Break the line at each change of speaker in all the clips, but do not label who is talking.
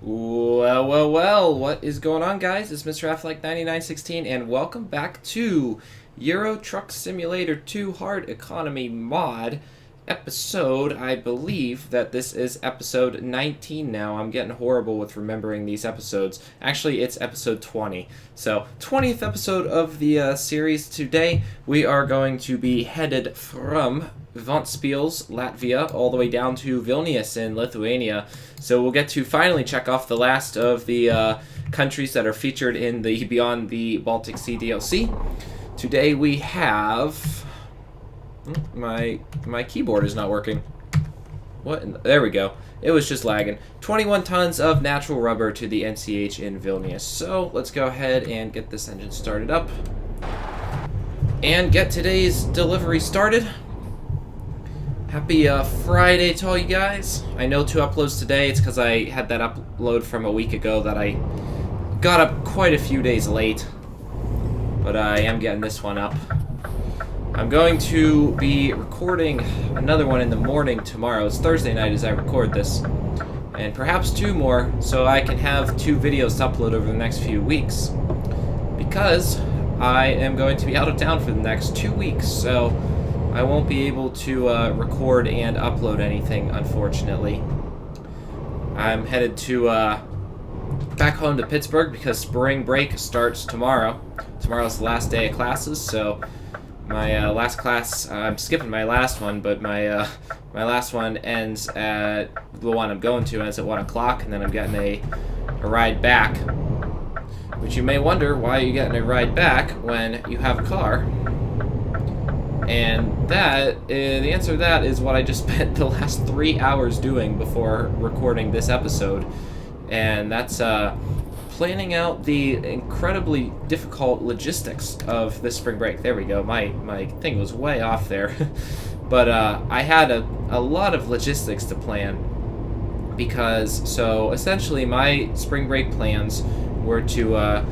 Well, what is going on, guys? It's Mr. Affleck9916, and welcome back to Euro Truck Simulator 2 Hard Economy Mod episode. I believe that this is episode 19 now. I'm getting horrible with remembering these episodes. Actually, it's episode 20. So, 20th episode of the series. Today, we are going to be headed from Ventspils, Latvia, all the way down to Vilnius in Lithuania. So we'll get to finally check off the last of the countries that are featured in the Beyond the Baltic Sea DLC. Today we have... My keyboard is not working. There we go. It was just lagging. 21 tons of natural rubber to the NCH in Vilnius. So let's go ahead and get this engine started up and get today's delivery started. Happy Friday to all you guys. I know 2 uploads today. It's because I had that upload from a week ago that I got up quite a few days late. But I am getting this one up. I'm going to be recording another one in the morning tomorrow. It's Thursday night as I record this. And perhaps 2 more, so I can have 2 videos to upload over the next few weeks. Because I am going to be out of town for the next 2 weeks, so I won't be able to record and upload anything, unfortunately. I'm headed to back home to Pittsburgh because spring break starts tomorrow. Tomorrow's the last day of classes, so my last class, I'm skipping my last one, but my last one ends at, the one I'm going to ends at 1 o'clock, and then I'm getting a ride back. Which you may wonder, why are you getting a ride back when you have a car? And that, the answer to that is what I just spent the last 3 hours doing before recording this episode. And that's planning out the incredibly difficult logistics of this spring break. There we go. My thing was way off there. But I had a lot of logistics to plan because, so essentially my spring break plans were to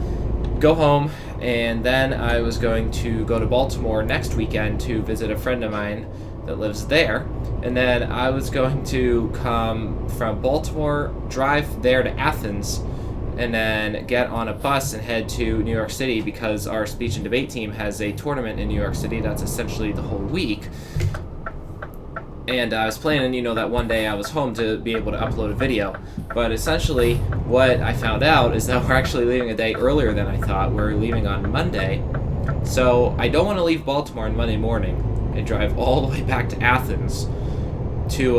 go home, and then I was going to go to Baltimore next weekend to visit a friend of mine that lives there, and then I was going to come from Baltimore, drive there to Athens, and then get on a bus and head to New York City because our speech and debate team has a tournament in New York City that's essentially the whole week. And I was planning, that one day I was home to be able to upload a video. But essentially, what I found out is that we're actually leaving a day earlier than I thought. We're leaving on Monday. So I don't want to leave Baltimore on Monday morning and drive all the way back to Athens to,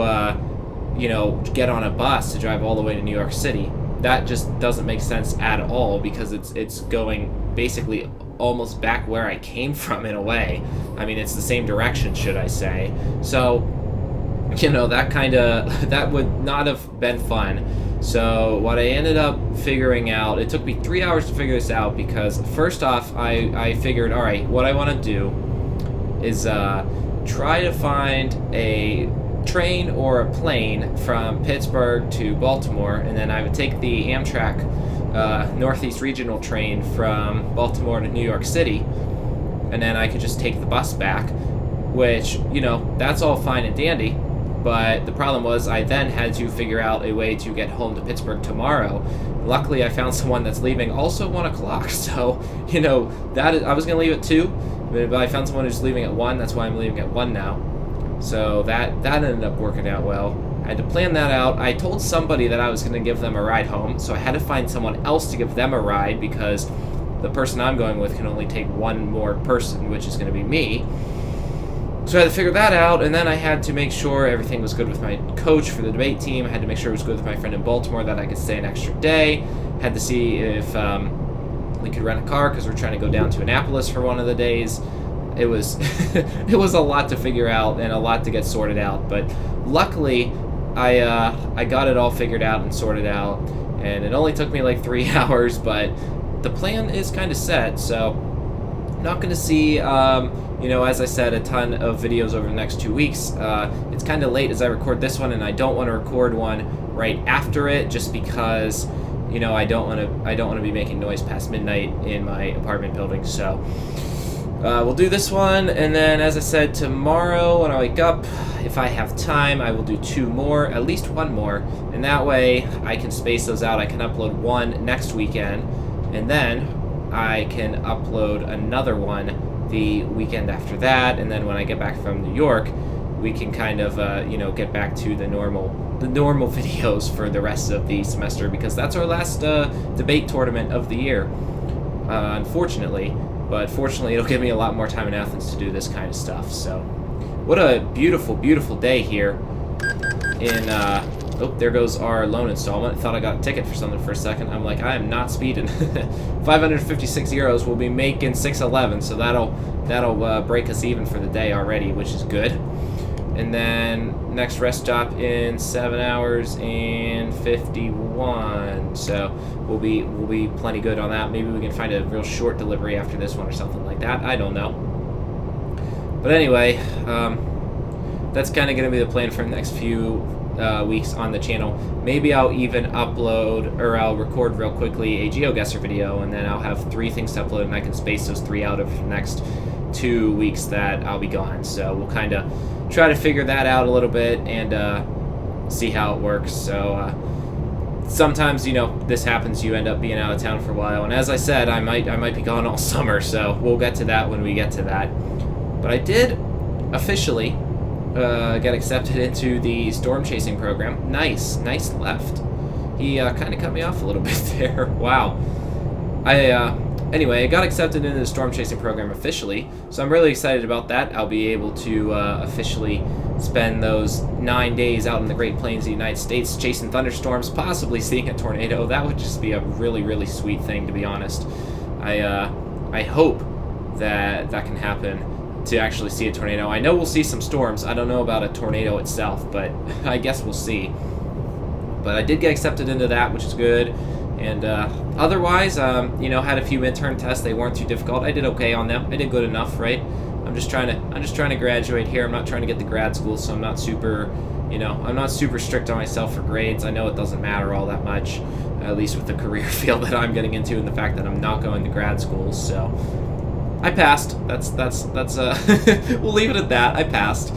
get on a bus to drive all the way to New York City. That just doesn't make sense at all because it's going basically almost back where I came from in a way. I mean, it's the same direction, should I say. So that would not have been fun. So what I ended up figuring out, it took me 3 hours to figure this out because first off, I figured, all right, what I want to do is try to find a train or a plane from Pittsburgh to Baltimore, and then I would take the Amtrak Northeast Regional train from Baltimore to New York City, and then I could just take the bus back, which, that's all fine and dandy. But the problem was I then had to figure out a way to get home to Pittsburgh tomorrow. Luckily, I found someone that's leaving also 1 o'clock. So, I was going to leave at 2, but I found someone who's leaving at 1. That's why I'm leaving at 1 now. So that ended up working out well. I had to plan that out. I told somebody that I was going to give them a ride home, so I had to find someone else to give them a ride because the person I'm going with can only take 1 more person, which is going to be me. So I had to figure that out, and then I had to make sure everything was good with my coach for the debate team. I had to make sure it was good with my friend in Baltimore, that I could stay an extra day. Had to see if we could rent a car because we're trying to go down to Annapolis for one of the days. It was it was a lot to figure out and a lot to get sorted out, but luckily I got it all figured out and sorted out, and it only took me like 3 hours, but the plan is kind of set, so I'm not going to see as I said, a ton of videos over the next 2 weeks. It's kind of late as I record this one, and I don't want to record one right after it just because I don't want to be making noise past midnight in my apartment building. So We'll do this one, and then, as I said, tomorrow when I wake up, if I have time, I will do 2 more, at least 1 more, and that way I can space those out. I can upload 1 next weekend, and then I can upload another one the weekend after that, and then when I get back from New York, we can kind of, get back to the normal videos for the rest of the semester, because that's our last debate tournament of the year, unfortunately. But fortunately, it'll give me a lot more time in Athens to do this kind of stuff. So, what a beautiful, beautiful day here in, oh, there goes our loan installment. Thought I got a ticket for something for a second. I'm like, I am not speeding. 556 euros. We'll be making 611, so that'll break us even for the day already, which is good. And then next rest stop in 7 hours and 51. So we'll be plenty good on that. Maybe we can find a real short delivery after this one or something like that. I don't know. But anyway, that's kind of going to be the plan for the next few weeks on the channel. Maybe I'll even upload, or I'll record real quickly a GeoGuessr video, and then I'll have 3 things to upload, and I can space those 3 out over the next 2 weeks that I'll be gone. So we'll kind of try to figure that out a little bit and see how it works. So sometimes, this happens. You end up being out of town for a while, and as I said, I might be gone all summer. So we'll get to that when we get to that. But I did officially get accepted into the storm chasing program. Nice left. He kind of cut me off a little bit there. Wow. Anyway, I got accepted into the storm chasing program officially, so I'm really excited about that. I'll be able to officially spend those 9 days out in the Great Plains of the United States chasing thunderstorms, possibly seeing a tornado. That would just be a really, really sweet thing, to be honest. I hope that can happen, to actually see a tornado. I know we'll see some storms. I don't know about a tornado itself, but I guess we'll see. But I did get accepted into that, which is good. And otherwise, had a few intern tests. They weren't too difficult. I did okay on them. I did good enough, right? I'm just trying to graduate here. I'm not trying to get to grad school, so I'm not super, I'm not super strict on myself for grades. I know it doesn't matter all that much, at least with the career field that I'm getting into, and the fact that I'm not going to grad school. So I passed. That's we'll leave it at that. I passed.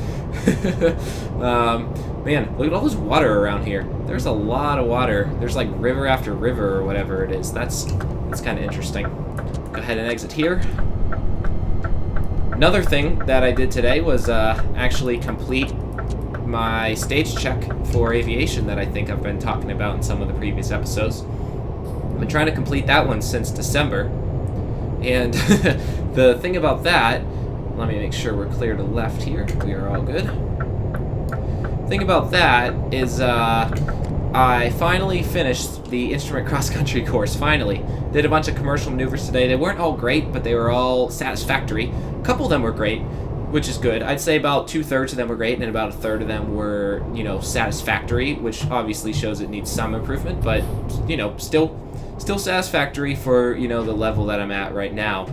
Man, look at all this water around here. There's a lot of water. There's like river after river or whatever it is. That's kind of interesting. Go ahead and exit here. Another thing that I did today was actually complete my stage check for aviation that I think I've been talking about in some of the previous episodes. I've been trying to complete that one since December. And the thing about that, let me make sure we're clear to left here. We are all good. Thing about that is I finally finished the instrument cross-country course, finally. Did a bunch of commercial maneuvers today. They weren't all great, but they were all satisfactory. A couple of them were great, which is good. I'd say about 2/3 of them were great, and about 1/3 of them were, satisfactory, which obviously shows it needs some improvement, but, still satisfactory for, the level that I'm at right now.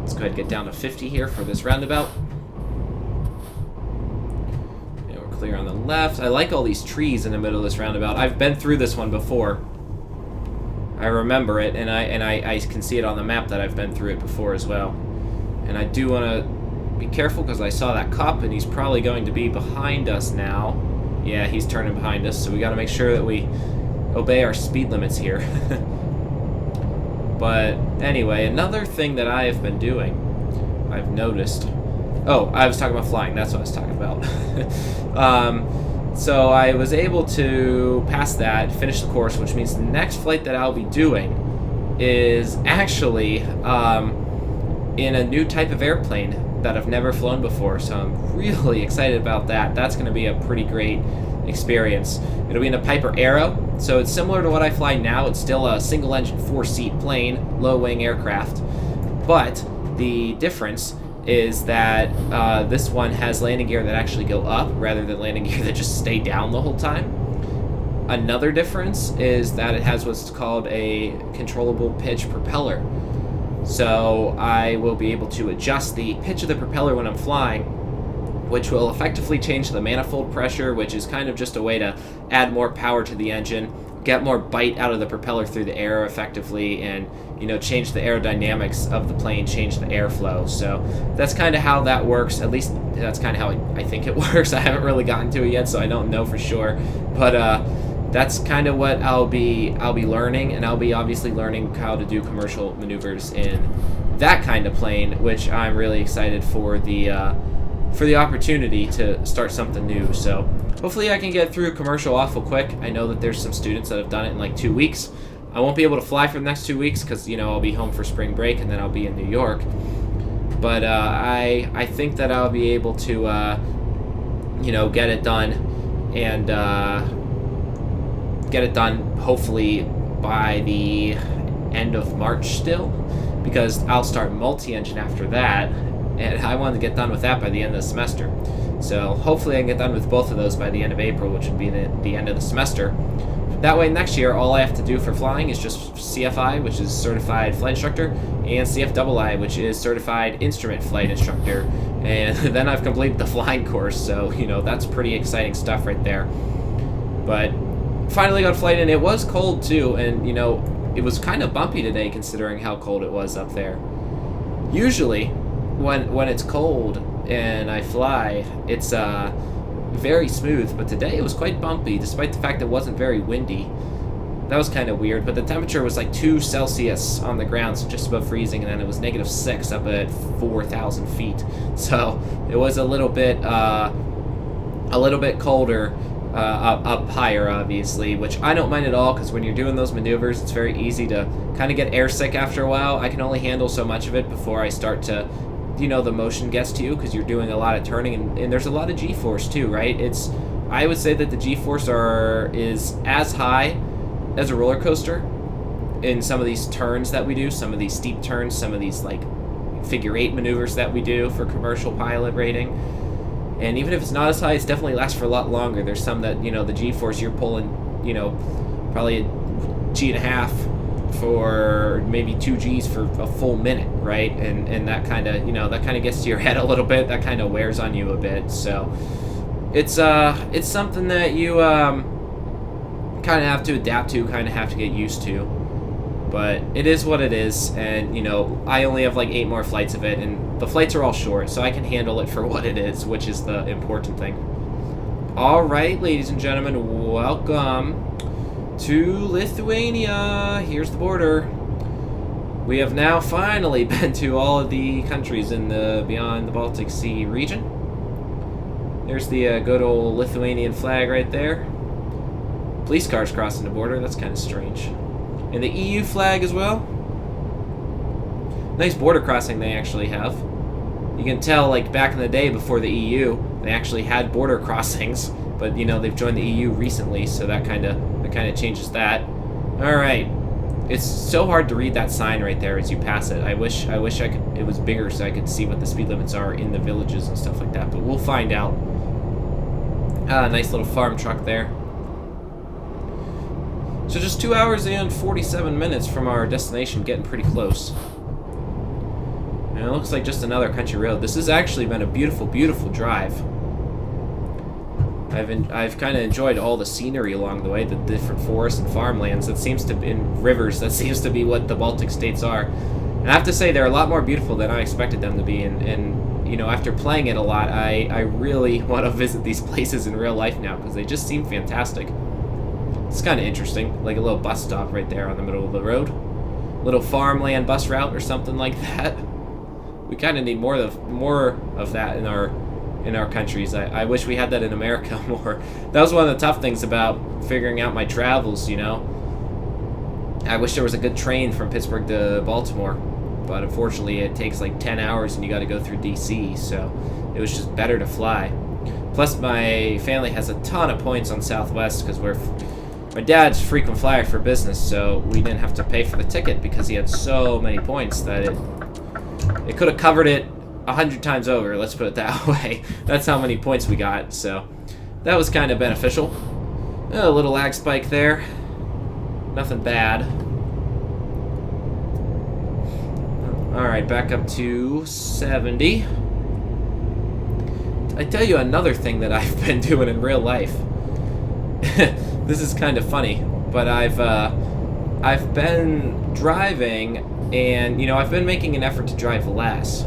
Let's go ahead and get down to 50 here for this roundabout. Clear on the left. I like all these trees in the middle of this roundabout. I've been through this one before. I remember it, and I can see it on the map that I've been through it before as well. And I do want to be careful because I saw that cop, and he's probably going to be behind us now. Yeah, he's turning behind us, so we got to make sure that we obey our speed limits here. But anyway, another thing that I have been doing, I've noticed. Oh, I was talking about flying. That's what I was talking about. So I was able to pass that, finish the course, which means the next flight that I'll be doing is actually in a new type of airplane that I've never flown before. So I'm really excited about that. That's going to be a pretty great experience. It'll be in a Piper Arrow, so it's similar to what I fly now. It's still a single-engine, 4-seat plane, low-wing aircraft, but the difference is that this one has landing gear that actually go up rather than landing gear that just stay down the whole time. Another difference is that it has what's called a controllable pitch propeller. So I will be able to adjust the pitch of the propeller when I'm flying, which will effectively change the manifold pressure, which is kind of just a way to add more power to the engine. get more bite out of the propeller through the air effectively, and change the aerodynamics of the plane, change the airflow. So that's kind of how that works. At least that's kind of how I think it works. I haven't really gotten to it yet, so I don't know for sure. But that's kind of what I'll be learning, and I'll be obviously learning how to do commercial maneuvers in that kind of plane, which I'm really excited for the opportunity to start something new. So hopefully I can get through commercial awful quick. I know that there's some students that have done it in like 2 weeks. I won't be able to fly for the next 2 weeks because I'll be home for spring break and then I'll be in New York. But I think that I'll be able to get it done, and get it done hopefully by the end of March still, because I'll start multi-engine after that, and I want to get done with that by the end of the semester. So hopefully I can get done with both of those by the end of April, which would be the end of the semester. That way next year all I have to do for flying is just CFI, which is Certified Flight Instructor, and CFII, which is Certified Instrument Flight Instructor, and then I've completed the flying course. So that's pretty exciting stuff right there. But finally got flight in. It was cold too, and it was kind of bumpy today considering how cold it was up there. Usually when it's cold and I fly, it's very smooth, but today it was quite bumpy despite the fact it wasn't very windy. That was kind of weird, but the temperature was like 2 Celsius on the ground, so just above freezing, and then it was -6 up at 4,000 feet. So it was a little bit colder up higher, obviously, which I don't mind at all, because when you're doing those maneuvers, it's very easy to kind of get airsick after a while. I can only handle so much of it before I start to, the motion gets to you, because you're doing a lot of turning, and there's a lot of G-force too, right? I would say that the G-force is as high as a roller coaster in some of these turns that we do, some of these steep turns, some of these like figure 8 maneuvers that we do for commercial pilot rating. And even if it's not as high, it definitely lasts for a lot longer. There's some that, the G-force, you're pulling, probably a G.5 for maybe 2 Gs for a full minute, right? And that kind of, that kind of gets to your head a little bit. That kind of wears on you a bit. So it's something that you kind of have to adapt to, kind of have to get used to. But it is what it is, and I only have like 8 more flights of it, and the flights are all short, so I can handle it for what it is, which is the important thing. All right, ladies and gentlemen, welcome to Lithuania. Here's the border. We have now finally been to all of the countries in the beyond the Baltic Sea region. There's the good old Lithuanian flag right there. Police cars crossing the border. That's kind of strange. And the EU flag as well. Nice border crossing they actually have. You can tell, like, back in the day before the EU, they actually had border crossings, but they've joined the EU recently, so that kind of changes that. All right, it's so hard to read that sign right there as you pass it. I wish I could. It was bigger so I could see what the speed limits are in the villages and stuff like that. But we'll find out. Nice little farm truck there. So just 2 hours and 47 minutes from our destination, getting pretty close. And it looks like just another country road. This has actually been a beautiful, beautiful drive. I've kind of enjoyed all the scenery along the way, the different forests and farmlands. That seems to be in rivers. That seems to be what the Baltic states are. And I have to say, they're a lot more beautiful than I expected them to be. And after playing it a lot, I really want to visit these places in real life now, because they just seem fantastic. It's kind of interesting, like a little bus stop right there on the middle of the road. Little farmland bus route or something like that. We kind of need more of that in our countries. I wish we had that in America more. That was one of the tough things about figuring out my travels, I wish there was a good train from Pittsburgh to Baltimore, but unfortunately it takes like 10 hours and you got to go through DC, so it was just better to fly. Plus my family has a ton of points on Southwest because my dad's a frequent flyer for business, so we didn't have to pay for the ticket because he had so many points that it could have covered it 100 times over, let's put it that way. That's how many points we got, so that was kind of beneficial. A little lag spike there. Nothing bad. Alright, back up to 70. I tell you another thing that I've been doing in real life. This is kind of funny. but I've been driving, and I've been making an effort to drive less.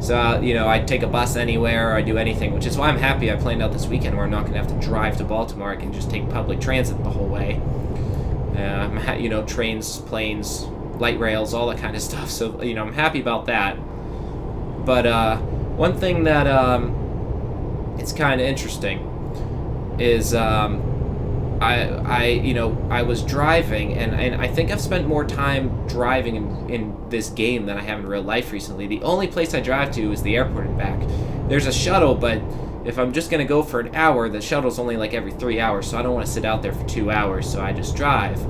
So I take a bus anywhere, or I do anything, which is why I'm happy I planned out this weekend where I'm not gonna have to drive to Baltimore. I can just take public transit the whole way. Trains, planes, light rails, all that kind of stuff. So I'm happy about that. But one thing that it's kind of interesting is I was driving, and I think I've spent more time driving in this game than I have in real life recently. The only place I drive to is the airport and back. There's a shuttle, but if I'm just gonna go for an hour, the shuttle's only like every 3 hours, so I don't want to sit out there for 2 hours, so I just drive.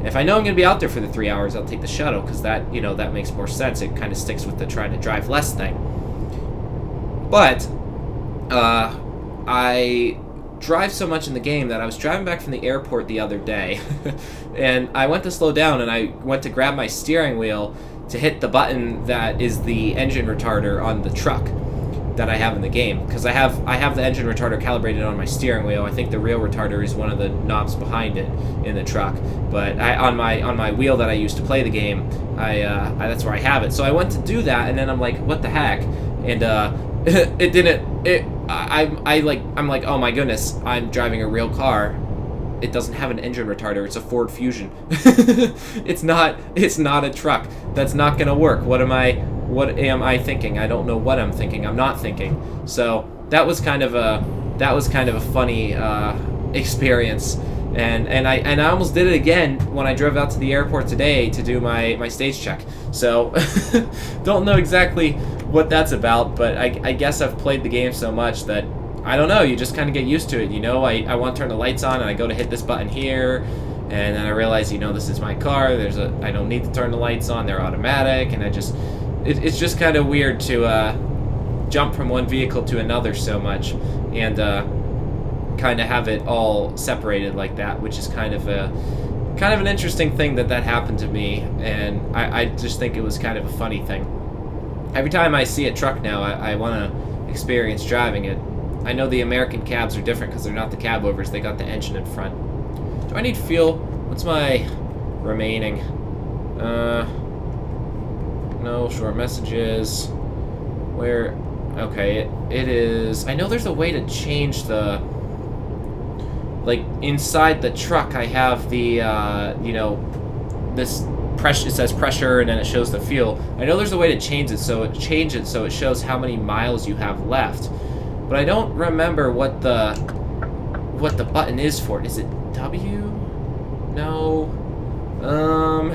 If I know I'm gonna be out there for the 3 hours, I'll take the shuttle, because that that makes more sense. It kind of sticks with the trying to drive less thing. But I drive so much in the game that I was driving back from the airport the other day, and I went to slow down, and I went to grab my steering wheel to hit the button that is the engine retarder on the truck that I have in the game, because I have the engine retarder calibrated on my steering wheel. I think the real retarder is one of the knobs behind it in the truck, but on my wheel that I use to play the game, that's where I have it. So I went to do that, and then I'm like, what the heck? And it didn't. I'm like, oh my goodness, I'm driving a real car. It doesn't have an engine retarder. It's a Ford Fusion. It's not a truck. That's not gonna work. What am I thinking? I don't know what I'm thinking. I'm not thinking. So that was kind of a funny experience. And I almost did it again when I drove out to the airport today to do my stage check. So don't know exactly what that's about, but I guess I've played the game so much that I don't know, you just kind of get used to it. I want to turn the lights on, and I go to hit this button here, and then I realize this is my car. I don't need to turn the lights on, they're automatic, and it's just kind of weird to jump from one vehicle to another so much, and kind of have it all separated like that, which is kind of an interesting thing that happened to me, and I just think it was kind of a funny thing. Every time I see a truck now, I want to experience driving it. I know the American cabs are different because they're not the cab overs, they got the engine in front. Do I need fuel? What's my remaining? No, short messages. Where? Okay, it is. I know there's a way to change the. Like, inside the truck, I have the, this pressure. It says pressure, and then it shows the fuel. I know there's a way to change it so it shows how many miles you have left. But I don't remember what the button is for it. Is it W? No.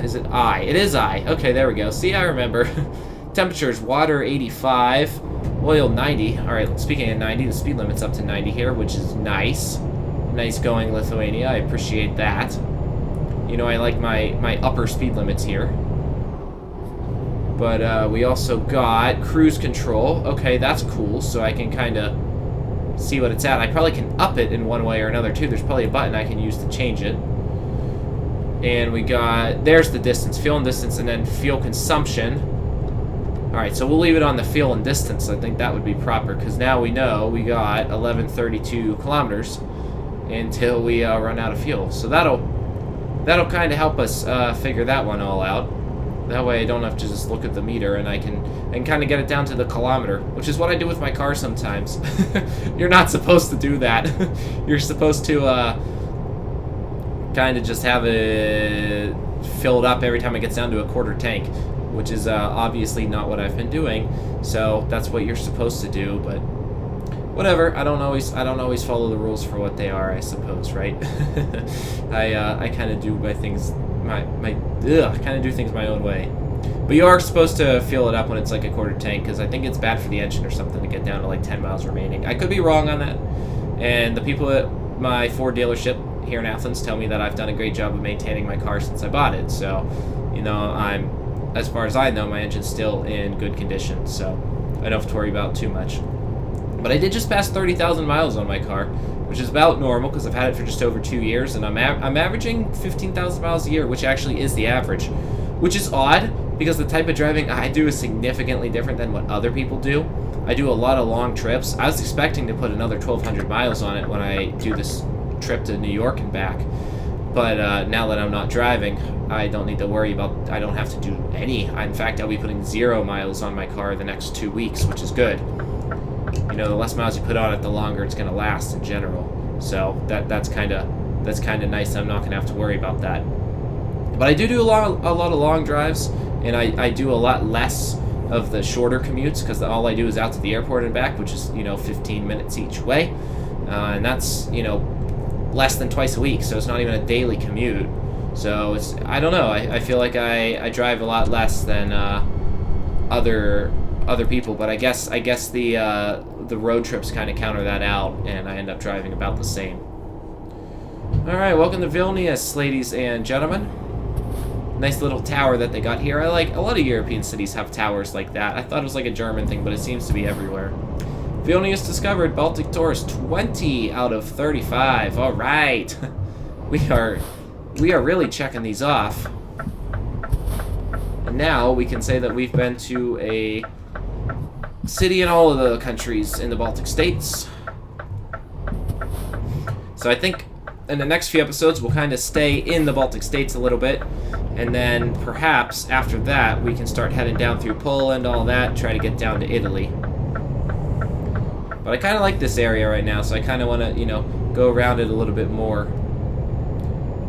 Is it I? It is I. Okay, there we go. See, I remember. Temperatures, water 85, oil 90. All right, speaking of 90, the speed limit's up to 90 here, which is nice. Nice going, Lithuania. I appreciate that. I like my upper speed limits here. But we also got cruise control. Okay, that's cool, so I can kind of see what it's at. I probably can up it in one way or another, too. There's probably a button I can use to change it. And we got, there's the distance, fuel and distance, and then fuel consumption. Alright, so we'll leave it on the fuel and distance. I think that would be proper, because now we know we got 1132 kilometers until we run out of fuel. So that'll kind of help us figure that one all out. That way I don't have to just look at the meter, and I can kind of get it down to the kilometer, which is what I do with my car sometimes. You're not supposed to do that. You're supposed to kind of just have it filled up every time it gets down to a quarter tank, which is obviously not what I've been doing. So that's what you're supposed to do, but whatever. I don't always follow the rules for what they are, I suppose, right? I kind of do my things kind of do things my own way. But you are supposed to fill it up when it's like a quarter tank, because I think it's bad for the engine or something to get down to like 10 miles remaining. I could be wrong on that. And the people at my Ford dealership here in Athens tell me that I've done a great job of maintaining my car since I bought it. So, as far as I know, my engine's still in good condition, so I don't have to worry about too much. But I did just pass 30,000 miles on my car, which is about normal because I've had it for just over 2 years, and I'm averaging 15,000 miles a year, which actually is the average, which is odd because the type of driving I do is significantly different than what other people do. I do a lot of long trips. I was expecting to put another 1,200 miles on it when I do this trip to New York and back, But now that I'm not driving, I don't need to worry about, I don't have to do any. In fact, I'll be putting 0 miles on my car the next 2 weeks, which is good. You know, the less miles you put on it, the longer it's going to last in general. So that's kind of nice. I'm not going to have to worry about that. But I do a lot of long drives, and I do a lot less of the shorter commutes, because all I do is out to the airport and back, which is, you know, 15 minutes each way. And that's, you know, less than twice a week, so it's not even a daily commute. So it's, I don't know, I feel like I drive a lot less than other people, but I guess the road trips kind of counter that out, and I end up driving about the same. Alright, welcome to Vilnius, ladies and gentlemen. Nice little tower that they got here. I like, a lot of European cities have towers like that. I thought it was like a German thing, but it seems to be everywhere. Vilnius discovered, Baltic tourist 20 out of 35. All right. We are really checking these off. And now we can say that we've been to a city in all of the countries in the Baltic states. So I think in the next few episodes we'll kind of stay in the Baltic states a little bit, and then perhaps after that we can start heading down through Poland, all that, try to get down to Italy. But I kind of like this area right now, so I kind of want to, you know, go around it a little bit more.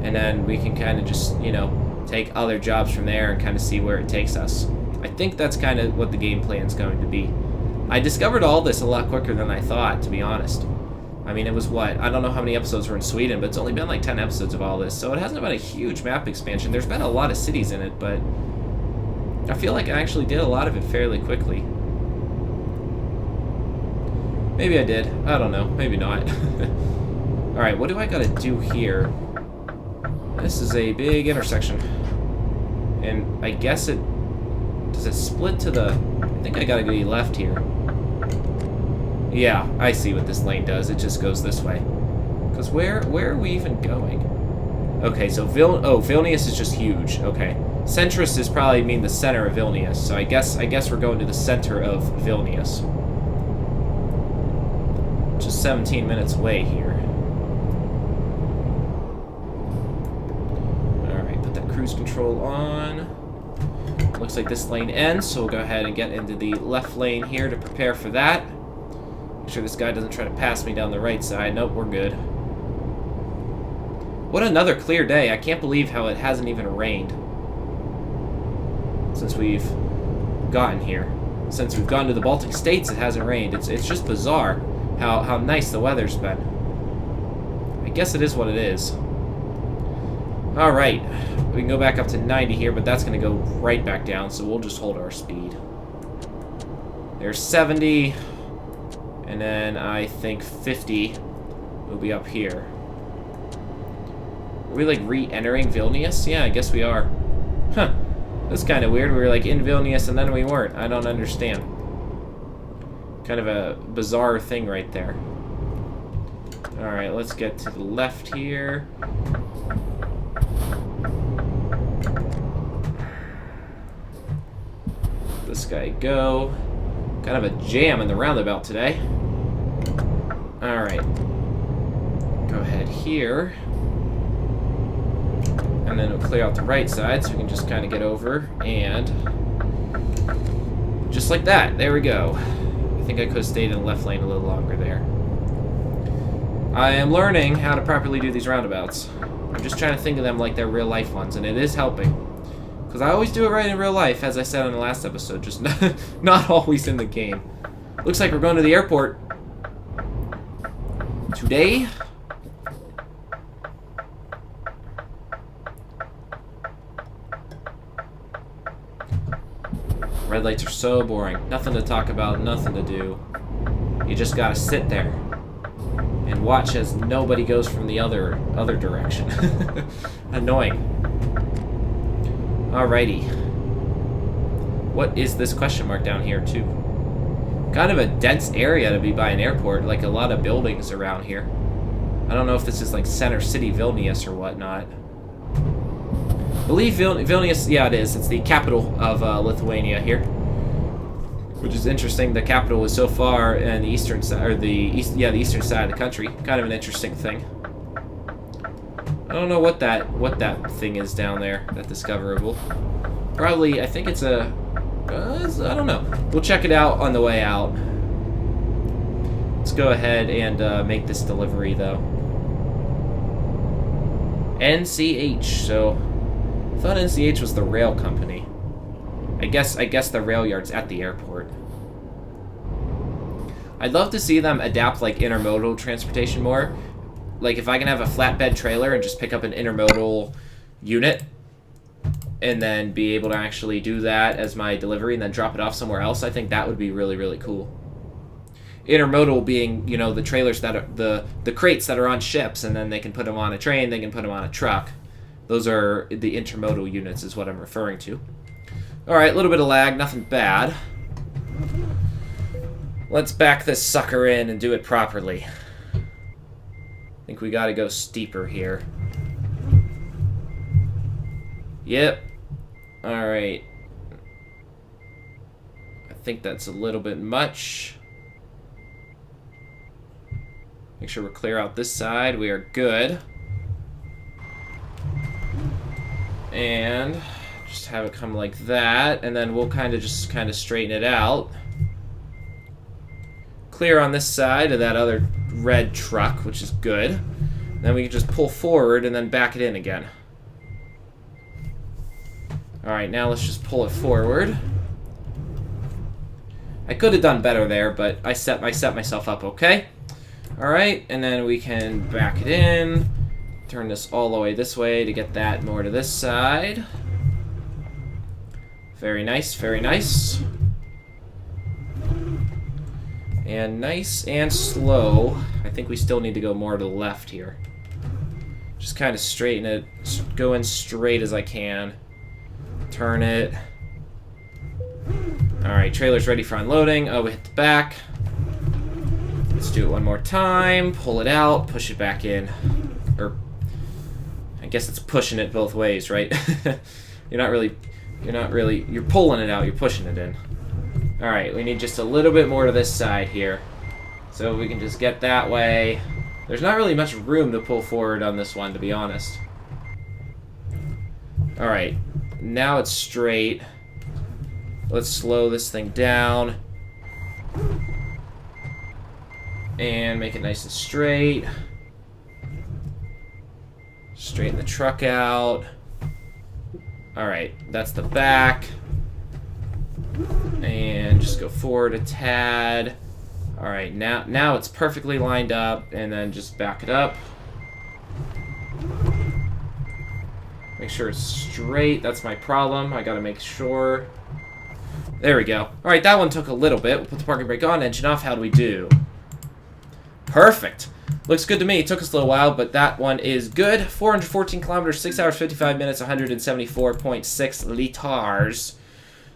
And then we can kind of just, you know, take other jobs from there and kind of see where it takes us. I think that's kind of what the game plan is going to be. I discovered all this a lot quicker than I thought, to be honest. I mean, it was what? I don't know how many episodes were in Sweden, but it's only been like 10 episodes of all this, so it hasn't been a huge map expansion. There's been a lot of cities in it, but I feel like I actually did a lot of it fairly quickly. Maybe I did. I don't know. Maybe not. Alright, what do I gotta do here? This is a big intersection. And I guess it... Does it split to the... I think I gotta go left here. Yeah, I see what this lane does. It just goes this way. Because where are we even going? Okay, so Vilnius is just huge. Okay. Centrus is probably mean the center of Vilnius. So I guess we're going to the center of Vilnius. Just 17 minutes away here. Alright, put that cruise control on. Looks like this lane ends, so we'll go ahead and get into the left lane here to prepare for that. Make sure this guy doesn't try to pass me down the right side. Nope, we're good. What another clear day. I can't believe how it hasn't even rained since we've gotten here. Since we've gone to the Baltic states, it hasn't rained. It's just bizarre how nice the weather's been. I guess it is what it is. Alright, we can go back up to 90 here, but that's going to go right back down, so we'll just hold our speed. There's 70, and then I think 50 will be up here. Are we like re-entering Vilnius? Yeah, I guess we are. Huh, that's kind of weird. We were like in Vilnius and then we weren't. I don't understand. Kind of a bizarre thing right there. Alright, let's get to the left here. This guy go. Kind of a jam in the roundabout today. Alright. Go ahead here. And then it'll clear out the right side so we can just kind of get over and just like that. There we go. I think I could have stayed in the left lane a little longer there. I am learning how to properly do these roundabouts. I'm just trying to think of them like they're real life ones, and it is helping. Because I always do it right in real life, as I said in the last episode, just not always in the game. Looks like we're going to the airport today. Red lights are so boring. Nothing to talk about, nothing to do. You just gotta sit there and watch as nobody goes from the other direction. Annoying. Alrighty. What is this question mark down here, too? Kind of a dense area to be by an airport, like a lot of buildings around here. I don't know if this is like Center City Vilnius or whatnot. I believe Vilnius, yeah, it is. It's the capital of Lithuania here, which is interesting. The capital is so far in the eastern side, or the eastern side of the country. Kind of an interesting thing. don't know what that thing is down there, that discoverable. Probably, I think it's a... I don't know. We'll check it out on the way out. Let's go ahead and make this delivery, though. NCH, so... I thought NCH was the rail company. I guess the rail yard's at the airport. I'd love to see them adapt, like, intermodal transportation more. Like, if I can have a flatbed trailer and just pick up an intermodal unit and then be able to actually do that as my delivery and then drop it off somewhere else, I think that would be really, really cool. Intermodal being, you know, the trailers that are, the crates that are on ships, and then they can put them on a train, they can put them on a truck. Those are the intermodal units is what I'm referring to. Alright, a little bit of lag, nothing bad. Let's back this sucker in and do it properly. I think we gotta go steeper here. Yep. Alright. I think that's a little bit much. Make sure we're clear out this side. We are good. And just have it come like that, and then we'll kind of straighten it out. Clear on this side of that other red truck, which is good. Then we can just pull forward and then back it in again. Alright, now let's just pull it forward. I could have done better there, but I set myself up okay. Alright, and then we can back it in. Turn this all the way this way to get that more to this side. Very nice, very nice. And nice and slow. I think we still need to go more to the left here. Just kind of straighten it, go in straight as I can. Turn it. Alright, trailer's ready for unloading. Oh, we hit the back. Let's do it one more time. Pull it out, push it back in. Or, I guess it's pushing it both ways, right? You're pulling it out, you're pushing it in. Alright, we need just a little bit more to this side here. So we can just get that way. There's not really much room to pull forward on this one, to be honest. Alright, now it's straight. Let's slow this thing down. And make it nice and straight. Straighten the truck out. Alright, that's the back. And just go forward a tad. Alright, now it's perfectly lined up, and then just back it up. Make sure it's straight, that's my problem. I gotta make sure. There we go. Alright, that one took a little bit. We'll put the parking brake on, engine off. How do we do? Perfect. Looks good to me. It took us a little while, but that one is good. 414 kilometers, 6 hours, 55 minutes, 174.6 liters.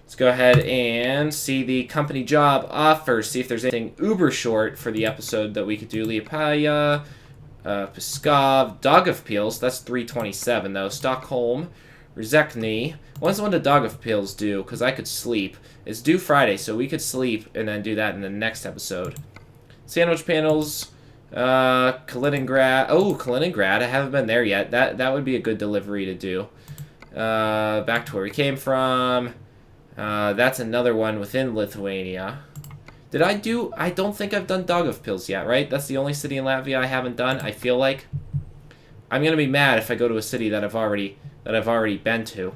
Let's go ahead and see the company job offers. See if there's anything uber short for the episode that we could do. Liepaja, Pskov, Daugavpils. That's 327, though. Stockholm, Rzekny. When's the one to Daugavpils due? Because I could sleep. It's due Friday, so we could sleep and then do that in the next episode. Sandwich panels, Kaliningrad. Oh, Kaliningrad. I haven't been there yet. That would be a good delivery to do. Back to where we came from. That's another one within Lithuania. I don't think I've done Daugavpils yet, right? That's the only city in Latvia I haven't done, I feel like. I'm gonna be mad if I go to a city that I've already been to.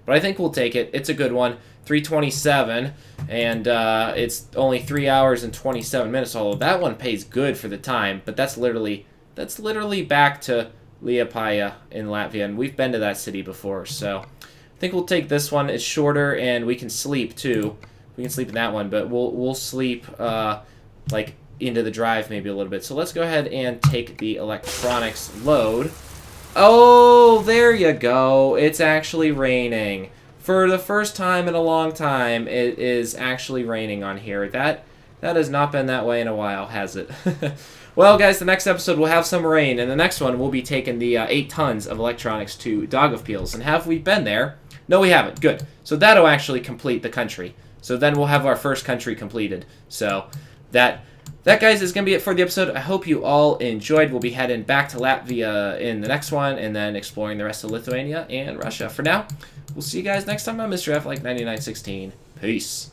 But I think we'll take it. It's a good one. 327, and it's only 3 hours and 27 minutes, although that one pays good for the time, but that's literally back to Liepaja in Latvia, and we've been to that city before, so I think we'll take this one. It's shorter, and we can sleep too. We can sleep in that one, but we'll sleep like into the drive maybe a little bit. So let's go ahead and take the electronics load. Oh, there you go. It's actually raining. For the first time in a long time, it is actually raining on here. That has not been that way in a while, has it? Well, guys, the next episode will have some rain, and the next one we'll be taking the 8 tons of electronics to Daugavpils. And have we been there? No, we haven't. Good. So that'll actually complete the country. So then we'll have our first country completed. So that that, guys, is going to be it for the episode. I hope you all enjoyed. We'll be heading back to Latvia in the next one and then exploring the rest of Lithuania and Russia. For now, we'll see you guys next time on Mr. F like 9916. Peace.